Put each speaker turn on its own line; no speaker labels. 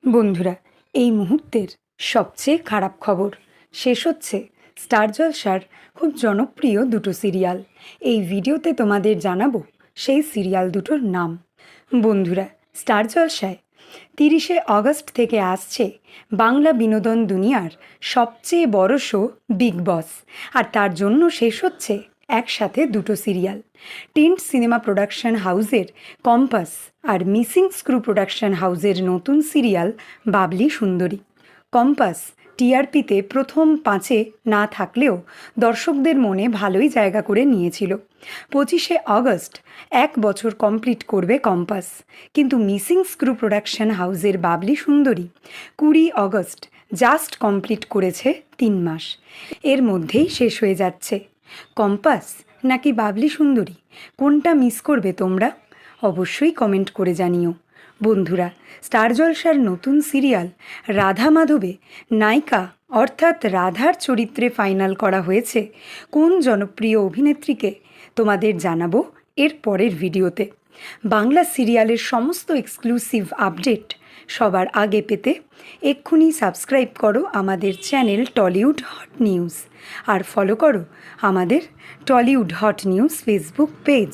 বন্ধুরা, এই মুহূর্তের সবচেয়ে খারাপ খবর শেষ হচ্ছে স্টার জলসার খুব জনপ্রিয় দুটো সিরিয়াল। এই ভিডিওতে তোমাদের জানাবো সেই সিরিয়াল দুটোর নাম। বন্ধুরা, স্টার জলসায় 30শে অগস্ট থেকে আসছে বাংলা বিনোদন দুনিয়ার সবচেয়ে বড় শো বিগ বস, আর তার জন্য শেষ হচ্ছে একসাথে দুটো সিরিয়াল। টিন্ট সিনেমা প্রোডাকশন হাউসের কম্পাস আর মিসিং স্ক্রু প্রোডাকশন হাউসের নতুন সিরিয়াল বাবলি সুন্দরী। কম্পাস টিআরপিতে প্রথম 5-এ না থাকলেও দর্শকদের মনে ভালোই জায়গা করে নিয়েছিল। 25শে অগস্ট 1 বছর কমপ্লিট করবে কম্পাস, কিন্তু মিসিং স্ক্রু প্রোডাকশন হাউসের বাবলি সুন্দরী 20 অগস্ট জাস্ট কমপ্লিট করেছে 3 মাস। এর মধ্যেই শেষ হয়ে যাচ্ছে। কম্পাস নাকি বাবলি সুন্দরী, কোনটা মিস করবে তোমরা? অবশ্যই কমেন্ট করে জানিও। বন্ধুরা, স্টার জলসার নতুন সিরিয়াল রাধা মাধবে নায়িকা অর্থাৎ রাধার চরিত্রে ফাইনাল করা হয়েছে কোন জনপ্রিয় অভিনেত্রীকে তোমাদের জানাবো এর পরের ভিডিওতে। বাংলা সিরিয়ালের সমস্ত এক্সক্লুসিভ আপডেট সবার আগে পেতে এক্ষুনি সাবস্ক্রাইব করো আমাদের চ্যানেল টলিউড হট নিউজ, আর ফলো করো আমাদের Tollywood hot news Facebook page.